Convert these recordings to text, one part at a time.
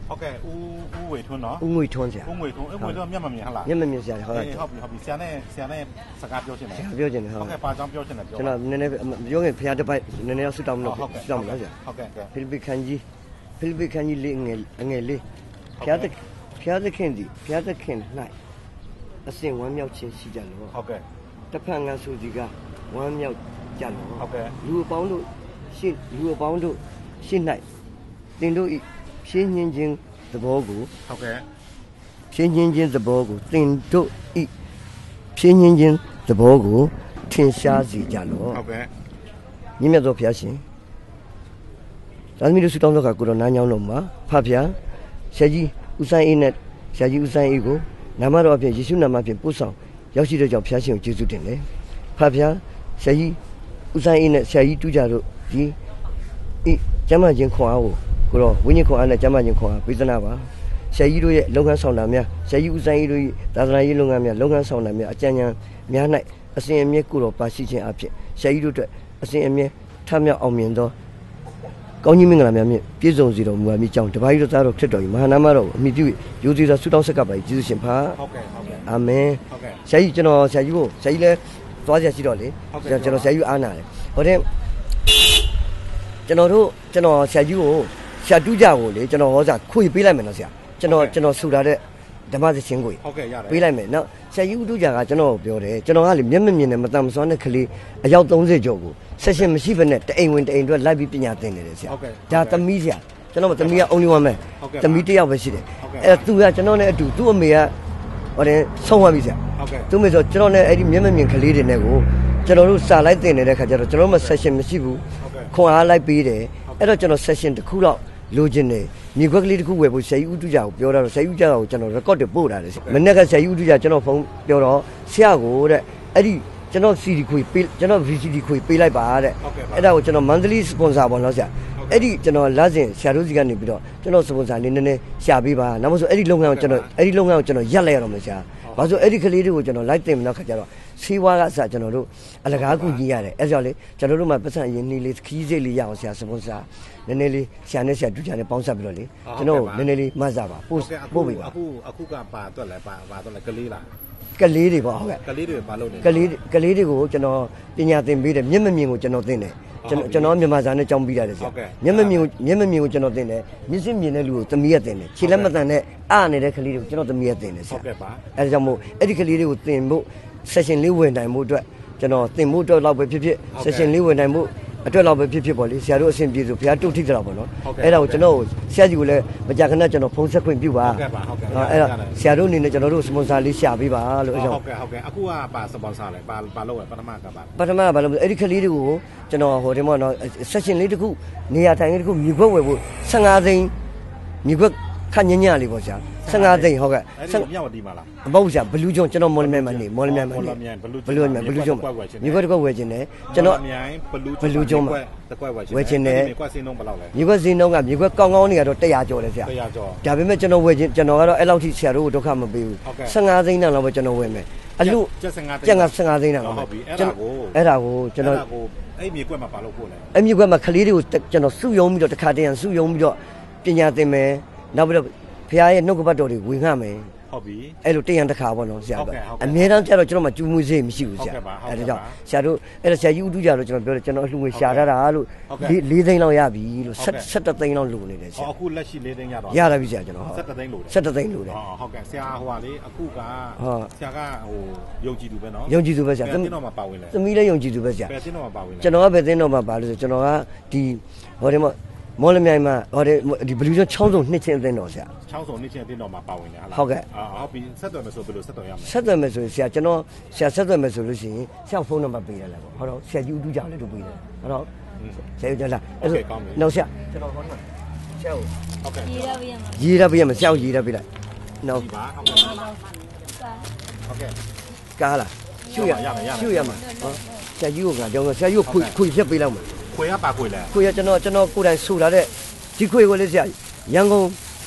ဟုတ်ကဲ့ဦးဝေထွန်းနော်ဦးငွေထွန်းဆရာဦးငွေထွန်းမျက်မမြင်ဟလားမျက်မမြင်ဆရာဟုတ်ပြီဆရာနဲ့စကားပြောချင်တယ်ဆရာပြောချင်တယ်ဟုတ်ကဲ့ပါကြောင်းပြောချင်တယ်ပြောကျွန်တော်နည်းနည်းပြောရင်ဖျားတစ်ပိုက်နည်းနည်းဆူတောင်းလို့ဆူတောင်းမလားဆရာဟုတ်ကဲ့ဖိလိပ္ပိခန်းကြီးလေးငယ်လေးဖျားသခင်ဒီဖျားသခင်၌အစဉ်ဝမ်းမြောက်ခြင်းရှိကြလို့ဟုတ်ကဲ့တစ်ဖက်ငါဆိုစီကဝမ်းမြောက်ကြလို့ဟုတ်ကဲ့လူအပေါင်းတို့ရှင်း၌တင်တို့ဤဖြင်းညင်းခြင်းသဘောကိုဟုတ်ကဲ့ဖြင်းညင်းခြင်းသဘောကိုတင်တို့ဤဖြင်းညင်းခြင်းသဘောကိုထင်ရှားစေကြလို့ဟုတ်ကဲ့မြင့်မြတ်သောဘုရားရှင်သာသမီတို့ဆုတောင်းတော့ကကိုရောနားညောင်းတော်မှာဖဖျားဆရာကြီးဦးဆိုင်အေးနဲ့ဆရာကြီးဦးဆိုင်အေးကိုနာမတော်အဖြစ်ယေရှုနာမဖြင့်ပို့ဆောင်ရောက်ရှိတဲ့ကြောင့်ဘုရားရှင်ကိုကျေးဇူးတင်တယ်ဖဖျားဆရာကြီးဦးဆိုင်အေးနဲ့ဆရာကြီးတူးကြတို့ဒီကျမ်းမာခြင်းခွန်အားကိုကိုရောဝိညာဉ်ခွန်အားနဲ့ကျမ်းမာခြင်းခွန်အားပေးသနာပါဆရာကြီးတို့ရဲ့လုပ်ငန်းဆောင်တာများဆရာကြီးဦးဆိုင်အေးတို့သာသနာရေးလုပ်ငန်းများလုပ်ငန်းဆောင်တာများအကြံဉာဏ်များ၌အစဉ်အမြဲကိုရောပါရှိခြင်းအဖြစ်ဆရာကြီးတို့အတွက်အစဉ်အမြဲထမြောက်အောင်မြင်သောကောင်းကြီးမင်္ဂလာများဖြင့်ပြည့်စုံစေတော်မူပါမည်ကြောင်းတပါးကြီးတို့သားတော်ခရစ်တော်၏မဟာနာမတော်အမိပြုရိုသေစွာဆုတောင်းဆက်ကပ်ပါ၏ကျေးဇူးရှင်ဖာဟုတ်ကဲ့အာမင်ဆရာကြီးကျွန်တော်ဆရာကြီးကိုဆရာကြီးလည်းသွားကြရှိတော့လေကျွန်တော်ဆရာကြီးအားနာတယ်ဟိုတဲ့ကျွန်တော်ဆရာကြီးကိုဆရာတူးကြကိုလေကျွန်တော်ဟောစာခွေပေးလိုက်မယ်နော်ဆရာကျွန်တော်ဆူတာတဲ့ဓမ္မသချင်းကိုဟုတ်ကဲ့ရတယ်ပေးလိုက်မယ်နော်ဆရာကြီးဦးတူးကြကကျွန်တော်ပြောတယ်ကျွန်တော်ကလေမျက်မမြင်နဲ့မတန်မစွမ်းတဲ့ကလေးအယောက်30ကျော်ကိုဆက်ရှင်မရှိဘဲနဲ့တအိမ်ဝင်တအိမ်အတွက်လိုက်ပြီးပညာသင်နေတယ်ဆရာဒါသမီးဆရာကျွန်တော်သမီးက only one ပဲသမီးတစ်ယောက်ပဲရှိတယ်အဲ့သူကကျွန်တော်နဲ့အတူသူ့အမေကဟိုတဲ့ဆုံးသွားပြီဆရာသူ့မေဆိုကျွန်တော်နဲ့အဲ့ဒီမျက်မမြင်ကလေးတွေနဲ့ကိုကျွန်တော်တို့စာလိုက်သင်နေတဲ့ခါကျတော့ကျွန်တော်မှ session မရှိဘူးခွန်အားလိုက်ပေးတယ်အဲ့တော့ကျွန်တော် session တစ်ခုတော့လိုချင်တယ်မြေခွက်ကလေးတစ်ခုဝယ်ဖို့ဆရာကြီးဦးတူကြကိုပြောတော့ဆရာကြီးဦးကြကိုကျွန်တော် record တွေပို့ထားတယ်မနေ့ကဆရာကြီးဦးတူကြကျွန်တော်ဖုန်းပြောတော့ဆရာကိုတဲ့အဲ့ဒီကျွန်တော် CD ခွေပေးကျွန်တော် VCD ခွေပေးလိုက်ပါတဲ့အဲ့ဒါကိုကျွန်တော် monthly sponsor ပေါ့နော်ဆရာအဲ့ဒီကျွန်တော်လာစဉ်ဆရာတို့စီကနေပြီးတော့ကျွန်တော် sponsor လေးနည်းနည်းရှာပေးပါနောက်မှဆိုအဲ့ဒီလုပ်ငန်းကိုကျွန်တော်ရပ်လိုက်ရတော့မယ်ဆရာဘာလို့အဲ့ဒီကလေးတွေကိုကျွန်တော်လိုက်တင်မလို့ခါကြတော့ဆေးဝါးကအစကျွန်တော်တို့အလကားကူညီရတယ်အဲ့ကြောင့်လေကျွန်တော်တို့မှပတ်စံအရင်နေ့လေးခီးစိတ်လေးရအောင်ဆရာစပွန်ဆာနည်းနည်းလေးဆရာနဲ့ဆရာတူချာနဲ့ပေါင်းဆက်ပြီးတော့လေကျွန်တော်နည်းနည်းလေးမှတ်စားပါပို့ပေးပါအခုကပါတော့လဲပါတော့လဲကလေးလားကလေးတွေပေါ့ဟုတ်ကဲ့ကလေးတွေပါလို့နေကလေးတွေကိုကျွန်တော်ပညာသင်ပေးတယ်မျက်မမြင်ကိုကျွန်တော်သင်တယ်ကျွန်တော်မြန်မာစာနဲ့ကြောင်းပြီးရတယ်ဆရာမျက်မမြင်ကိုကျွန်တော်သင်တယ်မျက်စိမြင်တဲ့လူကိုသမီးရသင်တယ်ခြေလက်မတန်နဲ့အားနေတဲ့ကလေးတွေကိုကျွန်တော်သမီးရသင်တယ်ဆရာဟုတ်ကဲ့ပါအဲဒါကြောင့်မို့အဲ့ဒီကလေးတွေကိုသင်ဖို့ session လေးဝင်နိုင်မှုအတွက်ကျွန်တော်သင်ဖို့အတွက်လောက်ပဲဖြစ်ဖြစ် session လေးဝင်နိုင်မှုအတွက်လောက်ပဲဖြစ်ဖြစ်ပေါ့လေဆရာတို့အဆင်ပြေဆိုဘုရားတုတ်ထိကြတာပေါ့နော်အဲ့ဒါကိုကျွန်တော်ဆရာကြီးကိုလည်းမကြာခဏကျွန်တော်ဖုန်းဆက်ခွင့်ပြုပါဟုတ်ကဲ့ပါအဲ့ဒါဆရာတို့အနေနဲ့ကျွန်တော်တို့ sponsor လေးရှာပေးပါလို့အဲ့ဒါဟုတ်ကဲ့အခုကပါ sponsor လဲပါလို့ပထမကပါဘာလို့အဲ့ဒီကလေးတွေကိုကျွန်တော်ဟိုတင်မောနော် session လေးတစ်ခုနေရာထိုင်လေးတစ်ခုမြေခွက်ဝယ်ဖို့15သိန်းမြေခွက်ခန့်ညညလေးပေါ့ဆရာ15သိန်းဟုတ်ကဲ့အဲ့ဒီမြောက်ဒီမှာလားမဟုတ်ဆရာဘလူးကျွန်းကျွန်တော်မော်လမြိုင်မှာနေမော်လမြိုင်မှာနေဘလူးကျွန်းမြေခွက်တစ်ခွက်ဝယ်ခြင်းတယ်ကျွန်တော်မြိုင်ဘလူးကျွန်းမှာတစ်ခွက်ဝယ်ခြင်းတယ်မြေခွက်စင်းနှုန်းဘယ်လောက်လဲမြေခွက်စင်းနှုန်းကမြေခွက်ကောင်းနေရတော့100ကျော်တယ်ဆရာ100ကျော်ဒါပေမဲ့ကျွန်တော်ဝယ်ခြင်းကျွန်တော်ကတော့အဲ့လောက်ထိဆရာတို့ကိုဒုက္ခမပေးဘူး15သိန်းလောက်ပဲကျွန်တော်ဝယ်မယ်အလူကျက်15သိန်းလောက်ဟုတ်ပြီအဲ့ဒါကိုကျွန်တော်အဲ့မြေခွက်မှာပါလို့ပို့လဲအဲ့မြေခွက်မှာကလေးတွေကိုကျွန်တော်စုယုံပြီးတော့တစ်ခါတည်းစုယုံပြီးတော့ပညာသင်မယ်နောက်ပြီးတော့ဖခင်ရဲ့နှုတ်ကပတ်တော်တွေဝင်ငှမယ်ဟုတ်ပြီအဲ့လိုတရံတစ်ခါပေါ့နော်ဆရာအများတန်းကျတော့ကျွန်တော်မှကျူးမွေးစေးမရှိဘူးဆရာအဲ့ဒါကြောင့်ဆရာတို့အဲ့ဒါဆရာကြီးဦးတူးကြတော့ကျွန်တော်ပြောတယ်ကျွန်တော်အလှငွေရှာထားတာလို့4သိန်းလောက်ရပြီလို့17သိန်းလောက်လိုနေတယ်ဆရာအခုလက်ရှိ4သိန်းရတော့ရတာပြီဆရာကျွန်တော်17သိန်းလိုတယ်17သိန်းလိုတယ်ဟုတ်ကဲ့ဆရာဟိုဟာလေအခုကဆရာကဟိုယုံကြည်သူပဲနော်ယုံကြည်သူပဲဆရာတင်းတော့မှာပါဝင်လဲသမီးလည်းယုံကြည်သူပဲဆရာပဲတင်းတော့မှာပါဝင်လဲကျွန်တော်ကပဲတင်းတော့မှာပါလို့ဆိုကျွန်တော်ကဒီဟိုဒီမော်လမြိုင်မှာဟိုဒီဘလူးကျွန်းချောင်းစုံနှစ်ချင်းအတင်းတော်ဆရာချောင်းစုံနှစ်ချင်းအတင်းတော်မှာပါဝင်တယ်ဟုတ်ကဲ့ဟုတ်ပြီဆက်သွယ်မယ်ဆိုဘယ်လိုဆက်သွယ်ရမလဲဆက်သွယ်မယ်ဆိုရင်ဆရာကျွန်တော်ဆရာဆက်သွယ်မယ်ဆိုလို့ရှိရင်ဆရာဖုန်းနံပါတ်ပေးတယ်လေပေါ့ဟုတ်တော့ဆရာကြီးဦးတူးကြလည်းတို့ပေးတယ်ဟုတ်တော့ဆရာကြီးလာအဲ့ဒါနောက်ဆရာကျွန်တော်ဟောမှာဆရာဟုတ်ကဲ့ရေးရပေးရမယ်ဆရာရေးရပေးလိုက်နောက်ပါဟုတ်ကဲ့ကားလားရှုရမှာဟောဆရာကြီးကကြောင်းဆရာကြီးကိုခွေဖြတ်ပေးလိုက်မှာခွေကပါခွေလဲခွေကကျွန်တော်ကိုယ်တိုင်ဆူလာတဲ့ဒီခွေကိုလေဆရာရန်ကုန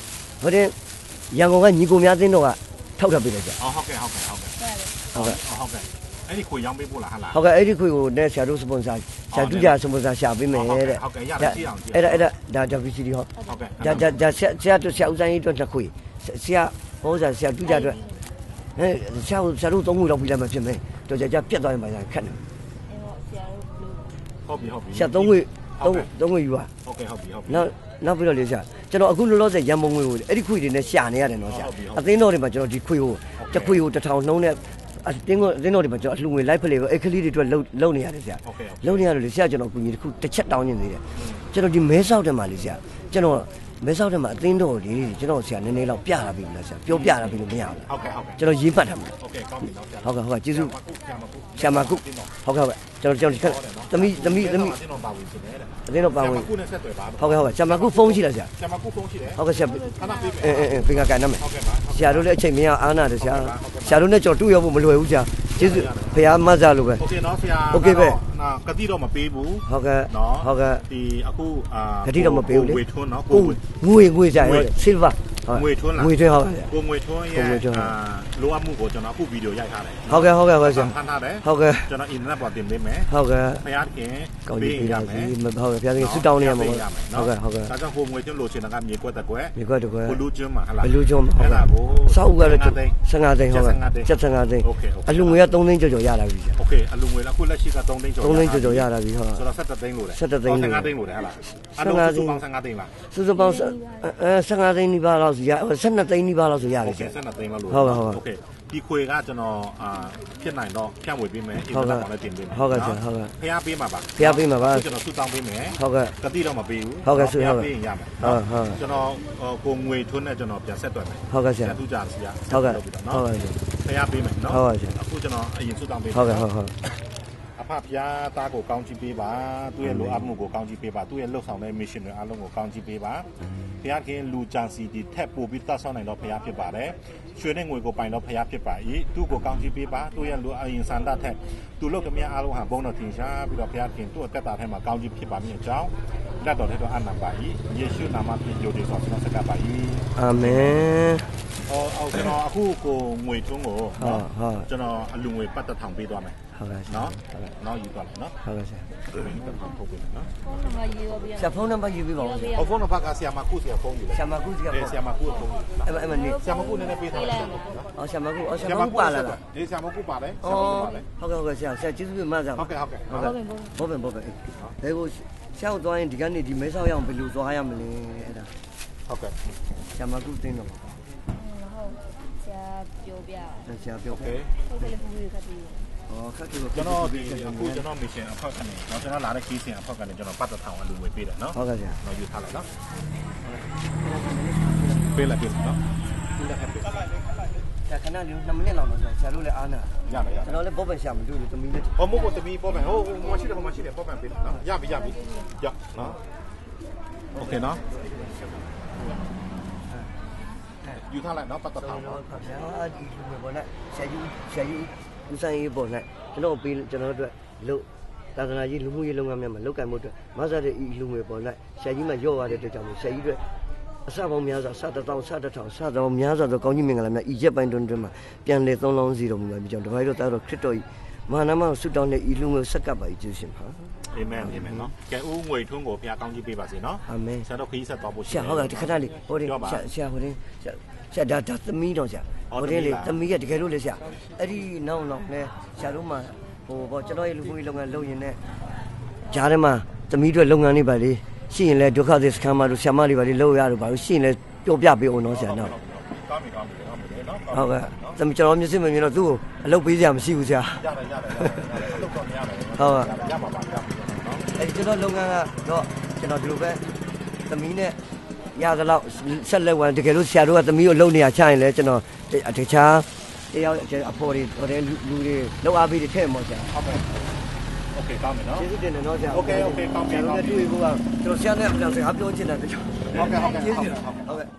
်ဟိုတဲ့ရန်ကုန်ကညီကိုများသင်းတော်ကထောက်ထပ်ပေးလိုက်ဆရာဟုတ်ကဲ့ အဲ့ဒီခွေရောင်းပေးဖို့လားဟာလား ဟုတ်ကဲ့အဲ့ဒီခွေကိုနဲ့ဆရာတို့စပွန်ဆာဆရာတို့ကြစပွန်ဆာရှာပေးမယ်တဲ့ ဟုတ်ကဲ့ရတယ်ကြည့်အောင်ကြည့် အဲ့ဒါဒါ VCD ဟုတ် ဟုတ်ကဲ့ ဒါဆရာတို့ဆရာဦးဆိုင်ကြီးအတွက်တစ်ခွေဆရာဟောဆရာတို့ကြအတွက်ဆရာတို့သုံးခွေတော့ပြီးလိုက်မှဖြစ်မယ်တော်ကြပြတ်သွားရင်ပါခက်တယ် ဟုတ်ပြီဟုတ်ပြီ ဆရာသုံးခွေသုံးခွေယူပါ ဟုတ်ကဲ့ဟုတ်ပြီဟုတ်ပြီ နောက်ပြီးတော့လေဆရာကျွန်တော်အခုလောလောဆယ်ရန်ပုံငွေကိုအဲ့ဒီခွေတွေနဲ့ရှာနေရတယ်နော်ဆရာအသင်းတော်တွေမှာကျွန်တော်ဒီခွေကိုတစ်ခွေကို1000နှုံးနဲ့အတင်းတော်တွေမှာကျွန်တော်အလှငွေလိုက်ဖလေကိုအဲ့ကလေးတွေအတွက်လုံနေရတယ်ဆရာလုံနေရတယ်လေဆရာကျွန်တော်ကူညီတစ်ခုတစ်ချက်တောင်းနေသေးတယ်ကျွန်တော်ဒီမဲဆောက်တယ်မှာလေဆရာကျွန်တော်မဲဆောက်တယ်မှာအသင်းတော်တွေကျွန်တော်ဆရာနည်းနည်းလောက်ပြတာပြီလားဆရာပြောပြတာပြီလို့မရဘူးဟုတ်ကဲ့ဟုတ်ကဲ့ ကျွန်တော်ရေးမှတ်ထားမှာ ဟုတ်ကဲ့ကောင်းပြီတော့ဆရာ ဟုတ်ကဲ့ကျေးဇူး ဆရာမကု ဟုတ်ကဲ့ကျွန်တော်ဒီခက်သမီး တင်းတော်ပါဝင်ရှင်တယ် အသင်းတော်ပါဝင် ကုနဲ့ဆက်သွယ်ပါ ဟုတ်ကဲ့ဆရာမကုဖုန်းရှိလားဆရာ ဆရာမကုဖုန်းရှိတယ် ဟုတ်ကဲ့ဆရာ ခဏပေးမယ် ပင်ကကန်နမယ် ဟုတ်ကဲ့ပါ ဆရာတို့လည်းအချိန်မရအားနာတယ်ဆရာဆရာတို့နဲ့ကြော်တူရောက်ဖို့မလွယ်ဘူးဆရာကျေးဇူးဖရားမဆာလို့ပဲ โอเคเนาะဆရာ โอเคပဲ ကတိတော့မပေးဘူး ဟုတ်ကဲ့ เนาะ ဟုတ်ကဲ့ ဒီအခုကတိတော့မပေးဘူးလေ ငွေထွန်းเนาะ ကိုငွေကြရဆီလ်ဗာ ငွေထွန်းလား ငွေထွန်းဟုတ်ကဲ့ ကိုငွေထွန်းရဲ့လိုအပ်မှုကိုကျွန်တော်အခုဗီဒီယိုရိုက်ထားတယ် ဟုတ်ကဲ့ဟုတ်ကဲ့ပါဆရာ ဖန်ထားတယ် ဟုတ်ကဲ့ ကျွန်တော်အင်တာနက်ပေါ်တင်ပေးမယ် ဟုတ်ကဲ့ ဖယားခင် ကောင်း ပေး ကြီး ရ ရ မ စီ ယ် မဟုတ်ကဲ့ဖရားခင်စစ်တောင်းနေရမှာဟုတ်ကဲ့ဟုတ်ကဲ့ ဒါကြောင့်ကိုငွေထွန်းလိုချင်တာကမြေကွက်တစ်ကွက် ဒီကွက်တကွက် ကိုလူကျွန်းမှာဟလား ဘလူးကျွန်းမှာဟုတ် အဲ့ဒါကို စောက်ကတော့15သိန်းဟုတ်ကဲ့ 75 75သိန်း โอเค အလူငွေက3သိန်းကျော်ရလာပြီဆရာ โอเคအလူငွေအခုလက်ရှိက3သိန်းကျော် 3သိန်းကျော်ရလာပြီဟုတ် ဆိုတော့17သိန်းလို့တယ် 17သိန်းလို့ 15သိန်းလို့တယ်ဟလားအလုံးစုပေါင်း15သိန်းလား စုစုပေါင်း15သိန်းနီးပါးလောက်ဆိုရ12သိန်းနီးပါးလောက်ဆိုရတယ်ဆရာ 17သိန်းလောက်လို့ ဟုတ်ကဲ့ဟုတ်ကဲ့ โอเคဒီခွေကကျွန်တော်ဖြစ်နိုင်တော့ဖြန့်ဝေပေးမယ်အင် ဟုတ် တာ ကဲ့ နက်ပေါ်လည်းတင်ပေးမယ် ဟုတ်ကဲ့ဆရာဟုတ်ကဲ့ ဖျားပေးမှာပါ ဖရားပေးမှာပါ ကျွန်တော်စုတောင်းပေးမယ် ဟုတ်ကဲ့ ကတိတော့မပေးဘူး ဟုတ်ကဲ့ဆိုဟုတ်ကဲ့ ပေးရင်ရမယ် ဟုတ်ဟုတ် ကျွန်တော်ကိုငွေထွန်းနဲ့ကျွန်တော်ပြန်ဆက်တွယ်မယ် ဟုတ်ကဲ့ဆရာ ဆက်ထူးကြစီရ ဟုတ်ကဲ့ နော် ဟုတ်ကဲ့ ဖျားပေးမယ်နော် ဟုတ်ကဲ့ဆရာ အခုကျွန်တော်အရင်စုတောင်းပေးမယ် ဟုတ်ကဲ့ဟုတ်ဟုတ် အဖဖျားသားကိုကောင်းချီးပေးပါသူ့ရဲ့လိုအပ်မှုကိုကောင်းချီးပေးပါသူ့ရဲ့လှုပ်ဆောင်တဲ့ mission တွေအားလုံးကိုကောင်းချီးပေးပါဖျားခင်လူကြံစီဒီထက်ပို့ပြီးတတ်ဆောင်နိုင်တော့ဖျားဖြစ်ပါတယ်ရွှေနဲ့ငွေကိုပိုင်တော့ဖျားဖြစ်ပါ၏သူ့ကိုကောင်းချီးပေးပါသူ့ရဲ့လူအရင်စံတတ်ထက်သူလုပ်တဲ့မြအားလုံးဟာဘုံတော်ထင်ရှားပြီးတော့ဖျားခင်သူ့အသက်တာထဲမှာကောင်းချီးဖြစ်ပါမည်အကြောင်းလက်တော်ထဲတော့အနံပါ၏ယေရှုနာမဖြင့်ယုံကြည်စွာကျွန်တော်ဆက်ကပ်ပါ၏ အာမင် ကျွန်တော်အခုကိုငွေထုံးကို ဟုတ်ဟုတ် ကျွန်တော်အလူငွေပတ်သက်ထောင်ပေးသွားမယ် ဟုတ်ကဲ့ဆရာ နော်နောက်ယူသွားမယ်နော် ဟုတ်ကဲ့ဆရာ ထုတ်ပေးမယ်နော် ဆရာဖုန်းနံပါတ်ယူပေးပါဦး ဟောဖုန်းနံပါတ်ကဆရာမကုဆရာဖုန်းယူလိုက် ဆရာမကုစီကဖုန်း ဆရာမကုဖုန်း အဲ့မနေ ဆရာမကုနည်းနည်းပေးထားလိုက်နော် အော်ဆရာမကုဆရာမကုပါလာလား အေးဆရာမကုပါတယ်ဆရာ အော် မကုပါတယ် ဟုတ်ကဲ့ဆရာကျေးဇူးတင်ပါဆရာ ဟုတ်ကဲ့ဟုတ်ကဲ့ ဘောပင်ဘယ်ကိုဆရာသွားရင်ဒီကနေ့ဒီမဲဆောက်ရအောင်ဘယ်လိုသွားရမလဲအဲ့ဒါ ဟုတ်ကဲ့ ဆရာမကုသိန်းတော့ ဆရာပြောပြ ဆရာပြော โอเค ဟုတ်တယ်လေဘူးခတ်ပြီး อ๋อခက်တယ် ကျွန်တော်ဒီအခုကျွန်တော် mission အဖေက်ကနေတော့ကျွန်တော်လာတဲ့ case အဖေက်ကနေကျွန်တော်ပတ်သက်ထောင်အလူငွေပေးတယ်နော် ဟုတ်ကဲ့ဆရာ တော့ယူထားလိုက်နော်ပေးလိုက်ပြီနော်ပေးလိုက်ပြီ ဆရာခဏလေး2မိနစ်လောက်တော့ဆရာတို့လည်းအားနာ ရတယ်ရ ကျွန်တော်လည်းဘောပင်ရှာမတွေ့လို့သမီးနဲ့ ဟောမို့ကိုတမီပေါ်မယ်ဟိုမရှိတယ်မရှိတယ်ပေါ်မယ်ပေးနော်ရပြီရနော်โอเคနော်ယူထားလိုက်နော်ပတ်သက်ထောင်နော် ခါဗျာဒီလူတွေပေါ်နဲ့ဆရာကြီးဦးဆိုင်ရေးပေါ်နဲ့ကျွန်တော်ပေးကျွန်တော်တို့လို့သာသနာကြီးလူမှုရေးလုပ်ငန်းများမှာလုပ်ကင်မှုအတွက်မဆတဲ့ဤလူငွေပေါ်နဲ့ဆရာကြီးမှရော့ရတဲ့အတွက်ကြောင့်ဆရာကြီးတွေအစပေါင်းများစွာစတဲ့တောင်စတဲ့ထောင်စတဲ့များစွာသောကောင်းကြီးမင်္ဂလာများဤရက်ပိုင်းတွင်မှာပြန်လေသုံးလောင်းစီတော်မူပါပြီကြောင့်တခါတော့တာတော့ခရစ်တော်ဤမဟာနာမဆုတောင်းတဲ့ဤလူငွေဆက်ကပ်ပါကျေးဇူးရှင်ပါ အာမင်အာမင်နော်ကဲဦးငွေထွန်းကိုဘုရားကောင်းကြီးပေးပါစေနော် အာမင် ဆရာတော်ခရီးဆက်သွားဖို့ ဆရာဟုတ်ကဲ့ဒီခဏလေးဟိုတင်ဆရာဟိုတင်ဆရာဒါသမီးတော့ဆရာဟိုတင်လေသမီးကတကယ်လို့လေဆရာအဲ့ဒီနောက်လဲဆရာတို့မှဟိုပေါ့ကျွန်တော်ရဲ့လူမှုရေးလုပ်ငန်းလုပ်ရင်လည်းကြားထဲမှာသမီးတို့လုပ်ငန်းတွေပါလေရှိရင်လည်းဒုက္ခသည်စခန်းမှာတို့ဆရာမတွေပါလေလုပ်ရတော့ပါလို့ရှိရင်လည်းပြောပြပေးအောင်နော်ဆရာနော် ကောင်းပြီနော် ဟုတ်ကဲ့သမီးကျွန်တော်မျက်စိမမြင်တော့သူ့ကိုအလုပ်ပေးစရာမရှိဘူးဆရာ ရတယ်အလုပ်တော့မရတယ် ဟုတ်ကဲ့ ရပါပါနော် အဲ့ဒီကျွန်တော်လုပ်ငန်းကတော့ကျွန်တော်ဒီလိုပဲသမီးနဲ့ရသလောက်ဆက်လက်ဝင်တကယ်လို့ဆရာတို့ကသမီးကိုလုံနေရချရင်လည်းကျွန်တော်တခြားတယောက်အဖော်တွေဟိုတဲ့လူတွေလောက်အားပေးတွေထည့်မှာဆရာ ဟုတ်ကဲ့โอเคကောင်းပြီနော် ကျေးဇူးတင်တယ်နော်ဆရာ โอเคကောင်းပြီ ကျွန်တော်လည်းတွေ့ဖို့ကကျွန်တော်ဆရာနဲ့အပြန်စကားပြောချင်တယ်တချို့ ဟုတ်ကဲ့ ကျေးဇူးဟုတ်ကဲ့